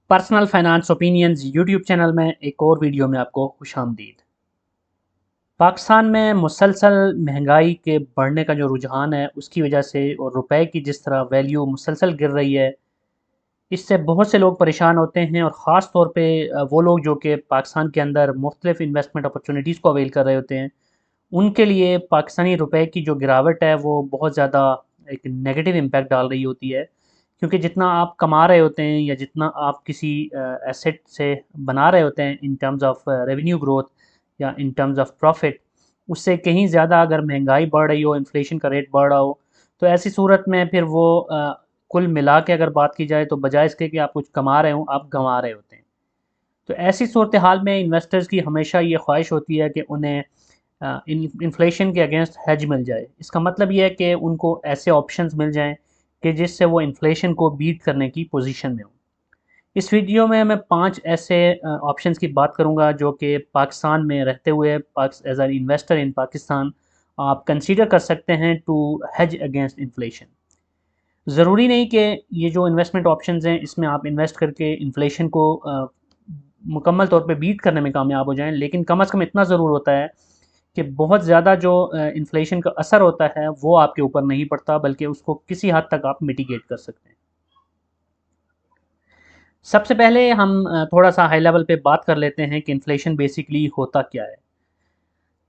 Personal finance opinions YouTube channel में एक और वीडियो में आपको खुशामदीद। पाकिस्तान में मुसलसल महंगाई के बढ़ने का जो रुझान है उसकी वजह से और रुपए की जिस तरह वैल्यू मुसलसल गिर रही है, इससे बहुत से लोग परेशान होते हैं और ख़ास तौर पे वो लोग जो कि पाकिस्तान के अंदर मुख्तलिफ इन्वेस्टमेंट अपॉर्चुनिटीज़ को अवेल कर रहे होते हैं, उनके लिए पाकिस्तानी रुपए की जो गिरावट है वो बहुत ज़्यादा एक नेगेटिव इम्पैक्ट डाल रही होती है। क्योंकि जितना आप कमा रहे होते हैं या जितना आप किसी एसेट से बना रहे होते हैं in terms of revenue growth या इन टर्म्स ऑफ प्रॉफिट, उससे कहीं ज़्यादा अगर महंगाई बढ़ रही हो, इन्फ्लेशन का रेट बढ़ रहा हो, तो ऐसी सूरत में फिर वो कुल मिला के अगर बात की जाए तो बजाय इसके कि आप कुछ कमा रहे हो, आप गंवा रहे होते हैं। तो ऐसी सूरत हाल में इन्वेस्टर्स की हमेशा ये ख्वाहिश होती है कि उन्हें इन्फ्लेशन के अगेंस्ट हेज मिल जाए। इसका मतलब ये है कि उनको ऐसे ऑप्शंस मिल जाएं कि जिससे वो इन्फ्लेशन को बीट करने की पोजीशन में हो। इस वीडियो में मैं 5 ऐसे ऑप्शंस की बात करूंगा जो कि पाकिस्तान में रहते हुए as an investor in Pakistan आप कंसीडर कर सकते हैं टू हेज अगेंस्ट इन्फ्लेशन। ज़रूरी नहीं कि ये जो इन्वेस्टमेंट ऑप्शंस हैं इसमें आप इन्वेस्ट करके इन्फ्लेशन को मुकम्मल तौर पे बीट करने में कामयाब हो जाएं, लेकिन कम से कम इतना ज़रूर होता है कि बहुत ज़्यादा जो इन्फ्लेशन का असर होता है वो आपके ऊपर नहीं पड़ता, बल्कि उसको किसी हद तक आप मिटिगेट कर सकते हैं। सबसे पहले हम थोड़ा सा हाई लेवल पे बात कर लेते हैं कि इन्फ्लेशन बेसिकली होता क्या है।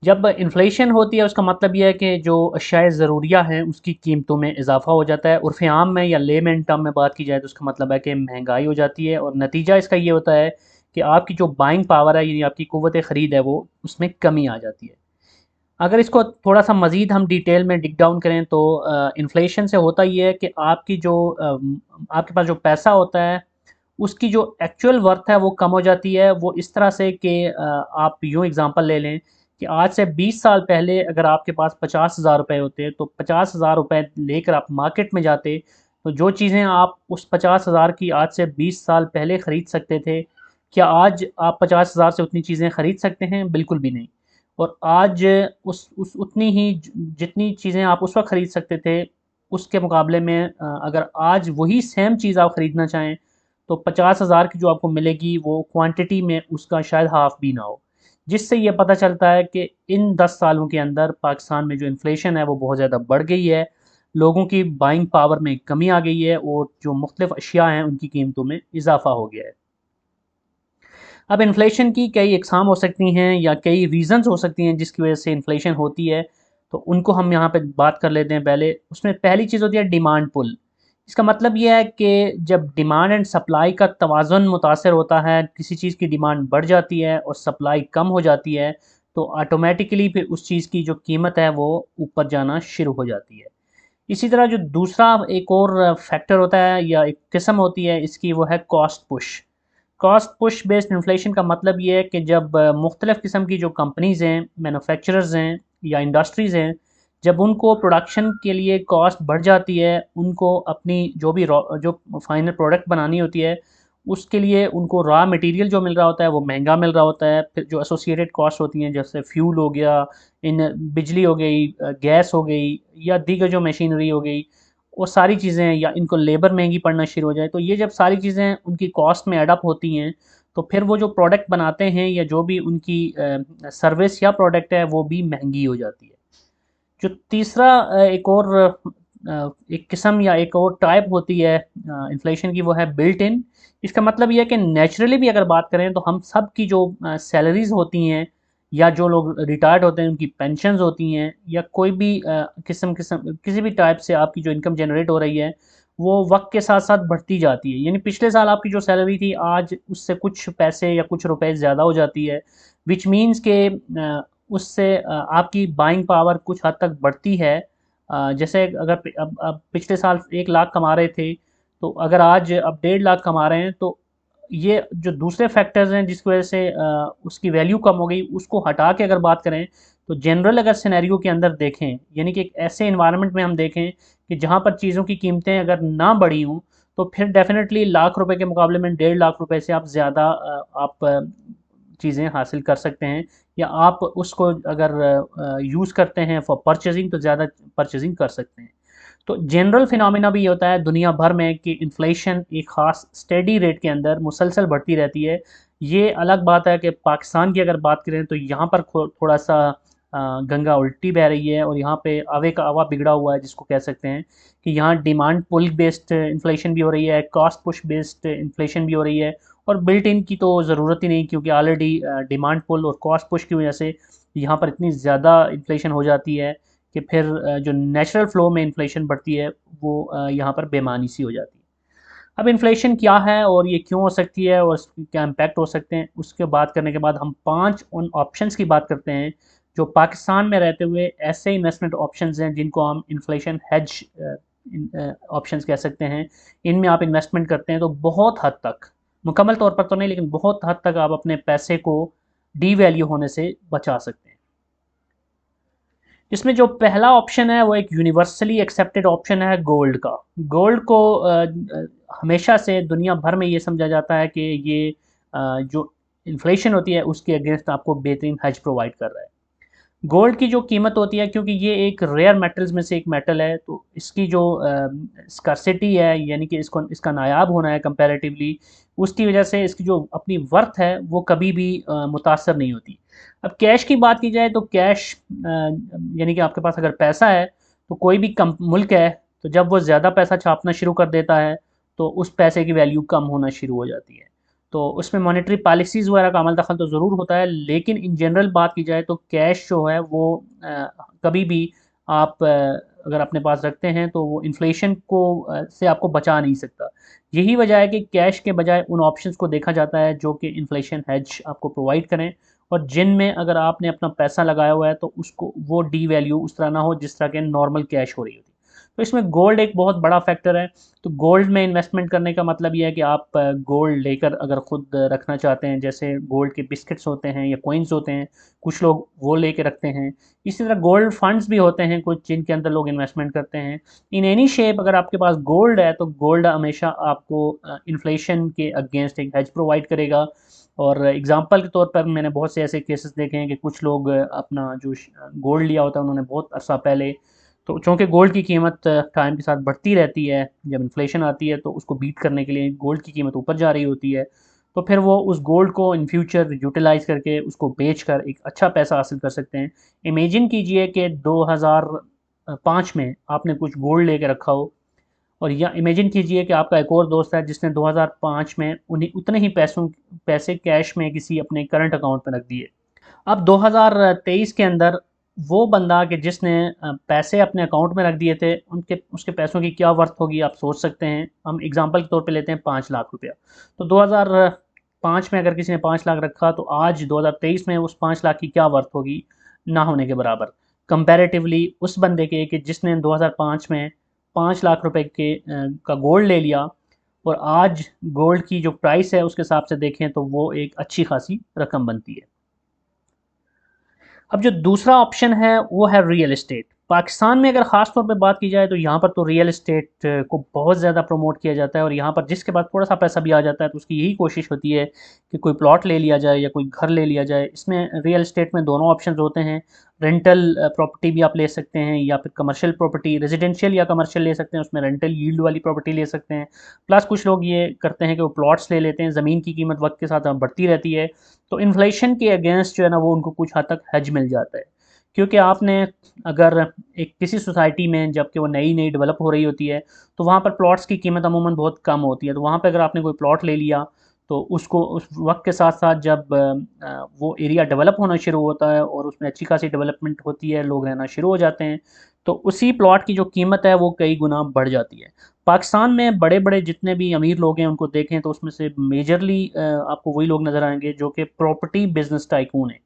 जब इन्फ्लेशन होती है उसका मतलब यह है कि जो अशाए ज़रूरिया हैं उसकी कीमतों में इजाफा हो जाता है। उर्फ़ आम में या लेमैन टर्म में बात की जाए तो उसका मतलब है कि महंगाई हो जाती है और नतीजा इसका ये होता है कि आपकी जो बाइंग पावर है यानी आपकी क़ुव्वत ख़रीद है वो उसमें कमी आ जाती है। अगर इसको थोड़ा सा मज़ीद हम डिटेल में डिग डाउन करें तो इन्फ्लेशन से होता ये है कि आपके पास जो पैसा होता है उसकी जो एक्चुअल वर्थ है वो कम हो जाती है। वो इस तरह से कि आप यूँ एग्ज़ाम्पल ले लें कि आज से 20 साल पहले अगर आपके पास 50,000 रुपए होते तो 50,000 रुपए लेकर आप मार्केट में जाते, तो जो चीज़ें आप उस 50,000 की आज से 20 साल पहले ख़रीद सकते थे, क्या आज आप 50,000 से उतनी चीज़ें ख़रीद सकते हैं? बिल्कुल भी नहीं। और आज उस उतनी ही जितनी चीज़ें आप उस वक़्त ख़रीद सकते थे, उसके मुकाबले में अगर आज वही सेम चीज़ आप ख़रीदना चाहें तो 50,000 की जो आपको मिलेगी वो क्वांटिटी में उसका शायद हाफ भी ना हो। जिससे ये पता चलता है कि इन 10 सालों के अंदर पाकिस्तान में जो इन्फ्लेशन है वो बहुत ज़्यादा बढ़ गई है, लोगों की बाइंग पावर में कमी आ गई है और जो मुख्तलिफ अशिया हैं उनकी कीमतों में इजाफा हो गया है। अब इन्फ्लेशन की कई इकसाम हो सकती हैं या कई रीज़न्स हो सकती हैं जिसकी वजह से इन्फ्लेशन होती है, तो उनको हम यहाँ पे बात कर लेते हैं पहले। उसमें पहली चीज़ होती है डिमांड पुल। इसका मतलब ये है कि जब डिमांड एंड सप्लाई का तवाज़ुन मुतासर होता है, किसी चीज़ की डिमांड बढ़ जाती है और सप्लाई कम हो जाती है, तो ऑटोमेटिकली फिर उस चीज़ की जो कीमत है वो ऊपर जाना शुरू हो जाती है। इसी तरह जो दूसरा एक और फैक्टर होता है या एक किस्म होती है इसकी, वो है cost push. Cost push based inflation का मतलब ये है कि जब मुख्तलिफ़ किस्म की जो कंपनीज़ हैं, मैन्युफैक्चरर्स हैं या इंडस्ट्रीज़ हैं, जब उनको प्रोडक्शन के लिए कॉस्ट बढ़ जाती है, उनको अपनी जो फाइनल प्रोडक्ट बनानी होती है, उसके लिए उनको रॉ मटेरियल जो मिल रहा होता है वो महंगा मिल रहा होता है। फिर जो एसोसिएटेड कॉस्ट होती हैं जैसे फ्यूल हो गया, इन बिजली हो गई, गैस हो गई या दीगर जो मशीनरी हो गई, वो सारी चीज़ें या इनको लेबर महंगी पड़ना शुरू हो जाए, तो ये जब सारी चीज़ें उनकी कॉस्ट में एड अप होती हैं, तो फिर वो जो प्रोडक्ट बनाते हैं या जो भी उनकी सर्विस या प्रोडक्ट है वो भी महंगी हो जाती है। जो तीसरा एक और एक किस्म या एक और टाइप होती है इन्फ्लेशन की, वो है बिल्ट इन। इसका मतलब ये है कि नेचुरली भी अगर बात करें तो हम सब की जो सैलरीज होती हैं या जो लोग रिटायर्ड होते हैं उनकी पेंशन्स होती हैं या कोई भी किस्म किसी भी टाइप से आपकी जो इनकम जनरेट हो रही है वो वक्त के साथ साथ बढ़ती जाती है। यानी पिछले साल आपकी जो सैलरी थी आज उससे कुछ पैसे या कुछ रुपए ज़्यादा हो जाती है, विच मीन्स के उससे आपकी बाइंग पावर कुछ हद तक बढ़ती है। जैसे अगर अब पिछले साल 1 लाख कमा रहे थे, तो अगर आज अब 1.5 लाख कमा रहे हैं, तो ये जो दूसरे फैक्टर्स हैं जिसकी वजह से उसकी वैल्यू कम हो गई, उसको हटा के अगर बात करें तो जनरल अगर सिनेरियो के अंदर देखें, यानी कि एक ऐसे इन्वायरमेंट में हम देखें कि जहाँ पर चीज़ों की कीमतें अगर ना बढ़ी हों, तो फिर डेफिनेटली लाख रुपए के मुकाबले में 1.5 लाख रुपए से आप ज़्यादा आप चीज़ें हासिल कर सकते हैं, या आप उसको अगर यूज़ करते हैं फॉर परचेजिंग तो ज़्यादा परचेजिंग कर सकते हैं। तो जनरल फिनोमिना भी ये होता है दुनिया भर में कि इन्फ्लेशन एक ख़ास स्टेडी रेट के अंदर मुसलसल बढ़ती रहती है। ये अलग बात है कि पाकिस्तान की अगर बात करें तो यहाँ पर थोड़ा सा गंगा उल्टी बह रही है और यहाँ पे आवे का आवा बिगड़ा हुआ है, जिसको कह सकते हैं कि यहाँ डिमांड पुल बेस्ड इन्फ्लेशन भी हो रही है, कॉस्ट पुश बेस्ड इन्फ्लेशन भी हो रही है, और बिल्ट इन की तो ज़रूरत ही नहीं, क्योंकि ऑलरेडी डिमांड पुल और कॉस्ट पुश की वजह से यहाँ पर इतनी ज़्यादा इन्फ्लेशन हो जाती है कि फिर जो नेचुरल फ्लो में इन्फ्लेशन बढ़ती है वो यहाँ पर बेमानी सी हो जाती है। अब इन्फ्लेशन क्या है और ये क्यों हो सकती है और उसके क्या इम्पैक्ट हो सकते हैं, उसके बात करने के बाद हम 5 उन ऑप्शंस की बात करते हैं जो पाकिस्तान में रहते हुए ऐसे इन्वेस्टमेंट ऑप्शंस हैं जिनको हम इन्फ्लेशन हेज ऑप्शंस कह सकते हैं। इनमें आप इन्वेस्टमेंट करते हैं तो बहुत हद तक, मुकम्मल तौर पर तो नहीं लेकिन बहुत हद तक आप अपने पैसे को डी वैल्यू होने से बचा सकते हैं। इसमें जो पहला ऑप्शन है वो एक यूनिवर्सली एक्सेप्टेड ऑप्शन है गोल्ड का। गोल्ड को हमेशा से दुनिया भर में ये समझा जाता है कि ये जो इन्फ्लेशन होती है उसके अगेंस्ट आपको बेहतरीन हेज प्रोवाइड कर रहा है। गोल्ड की जो कीमत होती है, क्योंकि ये एक रेयर मेटल्स में से एक मेटल है, तो इसकी जो स्कार्सिटी है यानी कि इसको इसका नायाब होना है कंपैरेटिवली, उसकी वजह से इसकी जो अपनी वर्थ है वो कभी भी मुतासर नहीं होती। अब कैश की बात की जाए तो कैश यानी कि आपके पास अगर पैसा है तो कोई भी कम मुल्क है तो जब वो ज़्यादा पैसा छापना शुरू कर देता है तो उस पैसे की वैल्यू कम होना शुरू हो जाती है। तो उसमें मॉनेटरी पॉलिसीज़ वगैरह का अमल दखल तो ज़रूर होता है, लेकिन इन जनरल बात की जाए तो कैश जो है वो कभी भी आप अगर अपने पास रखते हैं तो वो इन्फ्लेशन को से आपको बचा नहीं सकता। यही वजह है कि कैश के बजाय उन ऑप्शंस को देखा जाता है जो कि इन्फ्लेशन हेज आपको प्रोवाइड करें, और जिनमें अगर आपने अपना पैसा लगाया हुआ है तो उसको वो डी वैल्यू उस तरह ना हो जिस तरह के नॉर्मल कैश हो रही होती। तो इसमें गोल्ड एक बहुत बड़ा फैक्टर है। तो गोल्ड में इन्वेस्टमेंट करने का मतलब ये है कि आप गोल्ड लेकर अगर ख़ुद रखना चाहते हैं, जैसे गोल्ड के बिस्किट्स होते हैं या कॉइन्स होते हैं, कुछ लोग वो लेके रखते हैं। इसी तरह गोल्ड फंड्स भी होते हैं कुछ जिनके अंदर लोग इन्वेस्टमेंट करते हैं। इन एनी शेप अगर आपके पास गोल्ड है तो गोल्ड हमेशा आपको इन्फ्लेशन के अगेंस्ट एक हेज प्रोवाइड करेगा। और एग्जांपल के तौर पर मैंने बहुत से ऐसे केसेस देखे हैं कि कुछ लोग अपना जो गोल्ड लिया होता है उन्होंने बहुत अरसा पहले, तो चूँकि गोल्ड की कीमत टाइम के साथ बढ़ती रहती है, जब इन्फ्लेशन आती है तो उसको बीट करने के लिए गोल्ड की कीमत ऊपर जा रही होती है, तो फिर वो उस गोल्ड को इन फ्यूचर यूटिलाइज़ करके उसको बेचकर एक अच्छा पैसा हासिल कर सकते हैं। इमेजिन कीजिए कि 2005 में आपने कुछ गोल्ड लेके रखा हो, और या इमेजिन कीजिए कि आपका एक और दोस्त है जिसने 2005 में उन्हीं उतने ही पैसे कैश में किसी अपने करंट अकाउंट में रख दिए। अब 2023 के अंदर वो बंदा कि जिसने पैसे अपने अकाउंट में रख दिए थे, उनके उसके पैसों की क्या वर्थ होगी आप सोच सकते हैं। हम एग्जांपल के तौर पे लेते हैं 5 लाख रुपया। तो 2005 में अगर किसी ने 5 लाख रखा तो आज 2023 में उस 5 लाख की क्या वर्थ होगी, ना होने के बराबर कंपैरेटिवली उस बंदे के कि जिसने 2005 में 5 लाख रुपए का गोल्ड ले लिया, और आज गोल्ड की जो प्राइस है उसके हिसाब से देखें तो वो एक अच्छी खासी रकम बनती है। अब जो दूसरा ऑप्शन है वो है रियल एस्टेट। पाकिस्तान में अगर ख़ास तौर पे बात की जाए तो यहाँ पर तो रियल एस्टेट को बहुत ज़्यादा प्रमोट किया जाता है, और यहाँ पर जिसके पास थोड़ा सा पैसा भी आ जाता है तो उसकी यही कोशिश होती है कि कोई प्लॉट ले लिया जाए या कोई घर ले लिया जाए। इसमें रियल एस्टेट में दोनों ऑप्शन होते हैं। रेंटल प्रॉपर्टी भी आप ले सकते हैं या फिर कमर्शियल प्रॉपर्टी, रेजिडेंशियल या कमर्शियल ले सकते हैं, उसमें रेंटल यील्ड वाली प्रॉपर्टी ले सकते हैं। प्लस कुछ लोग ये करते हैं कि वो प्लॉट्स ले लेते हैं, ज़मीन की कीमत वक्त के साथ बढ़ती रहती है, तो इन्फ्लेशन के अगेंस्ट जो है ना वो उनको कुछ हद तक हेज मिल जाता है। क्योंकि आपने अगर एक किसी सोसाइटी में जबकि वो नई नई डेवलप हो रही होती है तो वहाँ पर प्लॉट्स की कीमत अमूमन बहुत कम होती है, तो वहाँ पे अगर आपने कोई प्लॉट ले लिया तो उसको उस वक्त के साथ साथ जब वो एरिया डेवलप होना शुरू होता है और उसमें अच्छी खासी डेवलपमेंट होती है, लोग रहना शुरू हो जाते हैं, तो उसी प्लॉट की जो कीमत है वो कई गुना बढ़ जाती है। पाकिस्तान में बड़े बड़े जितने भी अमीर लोग हैं उनको देखें तो उसमें से मेजरली आपको वही लोग नज़र आएंगे जो कि प्रॉपर्टी बिजनेस टाइकून हैं।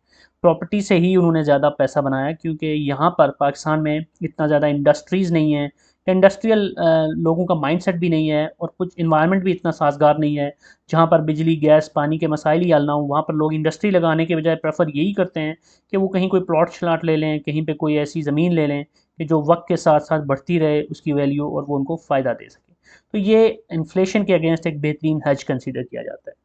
प्रॉपर्टी से ही उन्होंने ज़्यादा पैसा बनाया, क्योंकि यहाँ पर पाकिस्तान में इतना ज़्यादा इंडस्ट्रीज़ नहीं है, इंडस्ट्रियल लोगों का माइंडसेट भी नहीं है, और कुछ इन्वायरमेंट भी इतना साजगार नहीं है जहाँ पर बिजली गैस पानी के मसाइल ही हल ना हो। वहाँ पर लोग इंडस्ट्री लगाने के बजाय प्रेफर यही करते हैं कि वो कहीं कोई प्लॉट शलाट ले लें, कहीं पे कोई ऐसी ज़मीन ले लें कि जो वक्त के साथ साथ बढ़ती रहे उसकी वैल्यू और वो उनको फ़ायदा दे सके। तो ये इन्फ्लेशन के अगेंस्ट एक बेहतरीन हेज कंसीडर किया जाता है।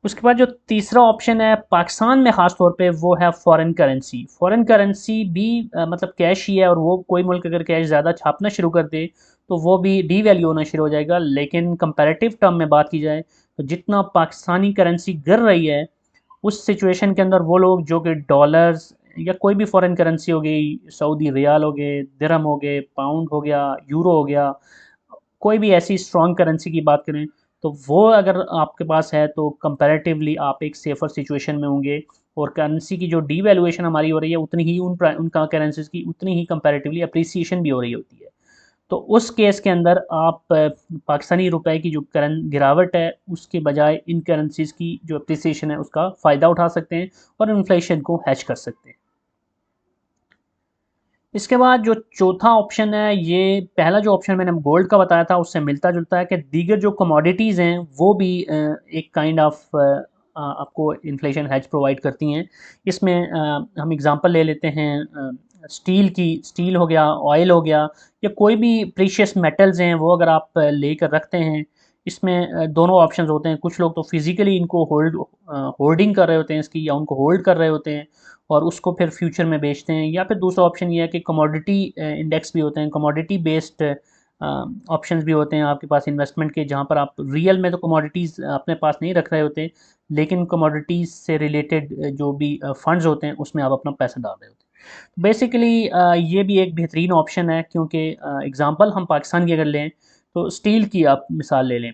उसके बाद जो तीसरा ऑप्शन है पाकिस्तान में ख़ास तौर पे वो है फ़ॉरेन करेंसी। फ़ॉरेन करेंसी भी मतलब कैश ही है, और वो कोई मुल्क अगर कैश ज़्यादा छापना शुरू कर दे तो वो भी डीवैल्यू होना शुरू हो जाएगा। लेकिन कंपैरेटिव टर्म में बात की जाए तो जितना पाकिस्तानी करेंसी गिर रही है, उस सिचुएशन के अंदर वो लोग जो कि डॉलर्स या कोई भी फॉरेन करेंसी हो गई, सऊदी रियाल हो गए, दिरहम हो गए, पाउंड हो गया, यूरो हो गया, कोई भी ऐसी स्ट्रॉन्ग करेंसी की बात करें तो वो अगर आपके पास है तो कंपैरेटिवली आप एक सेफ़र सिचुएशन में होंगे, और करेंसी की जो डीवैल्यूएशन हमारी हो रही है उतनी ही उनका करेंसीज की उतनी ही कंपैरेटिवली अप्रिसिएशन भी हो रही होती है। तो उस केस के अंदर आप पाकिस्तानी रुपए की जो करंट गिरावट है उसके बजाय इन करेंसीज की जो अप्रिसिएशन है उसका फ़ायदा उठा सकते हैं और इन्फ्लेशन को हैच कर सकते हैं। इसके बाद जो चौथा ऑप्शन है, ये पहला जो ऑप्शन मैंने गोल्ड का बताया था उससे मिलता जुलता है कि दीगर जो कमोडिटीज़ हैं वो भी एक काइंड ऑफ आपको इन्फ्लेशन हेज प्रोवाइड करती हैं। इसमें हम एग्जांपल ले लेते हैं स्टील की, स्टील हो गया, ऑयल हो गया, या कोई भी प्रीशियस मेटल्स हैं वो अगर आप लेकर रखते हैं। इसमें दोनों ऑप्शंस होते हैं, कुछ लोग तो फिज़िकली इनको होल्डिंग कर रहे होते हैं इसकी, या उनको होल्ड कर रहे होते हैं और उसको फिर फ्यूचर में बेचते हैं। या फिर दूसरा ऑप्शन ये है कि कमोडिटी इंडेक्स भी होते हैं, कमोडिटी बेस्ड ऑप्शंस भी होते हैं आपके पास इन्वेस्टमेंट के, जहाँ पर आप रियल में तो कमोडिटीज़ अपने पास नहीं रख रहे होते, लेकिन कमोडिटीज़ से रिलेटेड जो भी फंड्स होते हैं उसमें आप अपना पैसा डाल रहे होते हैं। बेसिकली ये भी एक बेहतरीन ऑप्शन है, क्योंकि एग्ज़ाम्पल हम पाकिस्तान की अगर लें तो स्टील की आप मिसाल ले लें।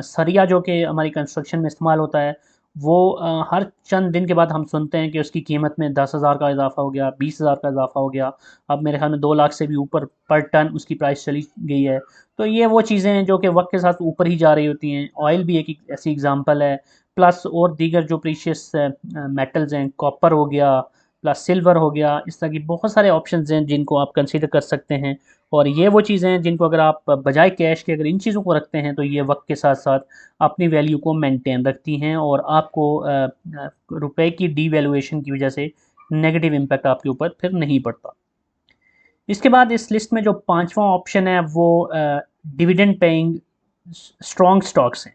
सरिया जो कि हमारी कंस्ट्रक्शन में इस्तेमाल होता है, वो हर चंद दिन के बाद हम सुनते हैं कि उसकी कीमत में 10,000 का इजाफ़ा हो गया, 20,000 का इजाफ़ा हो गया। अब मेरे ख्याल में 2 लाख से भी ऊपर पर टन उसकी प्राइस चली गई है। तो ये वो चीज़ें हैं जो कि वक्त के साथ ऊपर ही जा रही होती हैं। ऑयल भी एक ऐसी एग्जांपल है, प्लस और दीगर जो प्रीशियस मेटल्स हैं, कॉपर हो गया, प्लस सिल्वर हो गया, इस तरह की बहुत सारे ऑप्शंस हैं जिनको आप कंसीडर कर सकते हैं। और ये वो चीज़ें हैं जिनको अगर आप बजाय कैश के अगर इन चीज़ों को रखते हैं तो ये वक्त के साथ साथ अपनी वैल्यू को मेंटेन रखती हैं, और आपको रुपए की डीवैल्यूएशन की वजह से नेगेटिव इम्पैक्ट आपके ऊपर फिर नहीं पड़ता। इसके बाद इस लिस्ट में जो पांचवा ऑप्शन है वो डिविडेंड पेइंग स्ट्रॉन्ग स्टॉक्स हैं।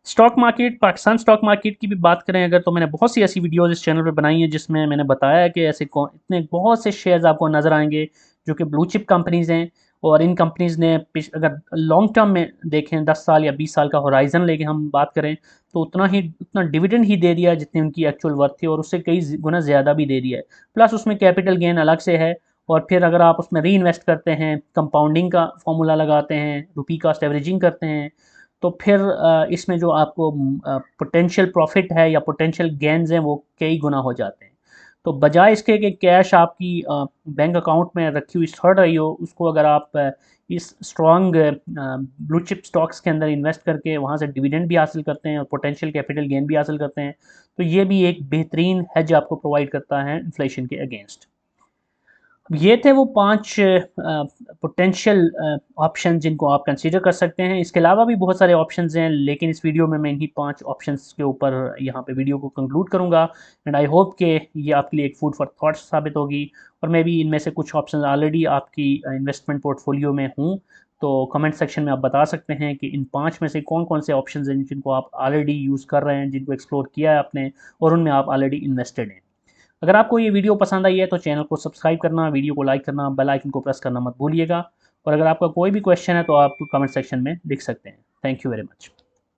Stock market, Pakistan stock market की भी बात करें अगर, तो मैंने बहुत सी ऐसी वीडियोस इस चैनल पे बनाई हैं जिसमें मैंने बताया है कि ऐसे इतने बहुत से शेयर्स आपको नज़र आएंगे जो कि ब्लू चिप कंपनीज़ हैं, और इन कंपनीज़ ने अगर लॉन्ग टर्म में देखें 10 साल या 20 साल का होराइजन लेके हम बात करें तो उतना डिविडेंड ही दे दिया है जितनी उनकी एक्चुअल वर्थ थी, और उससे कई गुना ज़्यादा भी दे दिया है। प्लस उसमें कैपिटल गेन अलग से है, और फिर अगर आप उसमें री इन्वेस्ट करते हैं, कंपाउंडिंग का फॉर्मूला लगाते हैं, रुपी कास्ट एवरेजिंग करते हैं, तो फिर इसमें जो आपको पोटेंशियल प्रॉफिट है या पोटेंशियल गेन्स हैं वो कई गुना हो जाते हैं। तो बजाय इसके कि कैश आपकी बैंक अकाउंट में रखी हुई सड़ रही हो, उसको अगर आप इस स्ट्रॉन्ग ब्लू चिप स्टॉक्स के अंदर इन्वेस्ट करके वहाँ से डिविडेंड भी हासिल करते हैं और पोटेंशियल कैपिटल गेन भी हासिल करते हैं, तो ये भी एक बेहतरीन हेज आपको प्रोवाइड करता है इन्फ्लेशन के अगेंस्ट। ये थे वो 5 पोटेंशियल ऑप्शन जिनको आप कंसीडर कर सकते हैं। इसके अलावा भी बहुत सारे ऑप्शंस हैं, लेकिन इस वीडियो में मैं इन्हीं 5 ऑप्शंस के ऊपर यहाँ पे वीडियो को कंक्लूड करूँगा। एंड आई होप कि ये आपके लिए एक फूड फॉर थॉट्स साबित होगी, और मे बी इनमें से कुछ ऑप्शंस ऑलरेडी आपकी इन्वेस्टमेंट पोर्टफोलियो में हूँ। तो कमेंट सेक्शन में आप बता सकते हैं कि इन 5 में से कौन कौन से ऑप्शंस हैं जिनको आप ऑलरेडी यूज़ कर रहे हैं, जिनको एक्सप्लोर किया है आपने और उनमें आप ऑलरेडी इन्वेस्टेड हैं। अगर आपको ये वीडियो पसंद आई है तो चैनल को सब्सक्राइब करना, वीडियो को लाइक करना, बेल आइकन को प्रेस करना मत भूलिएगा। और अगर आपका कोई भी क्वेश्चन है तो आप कमेंट सेक्शन में लिख सकते हैं। Thank you very much.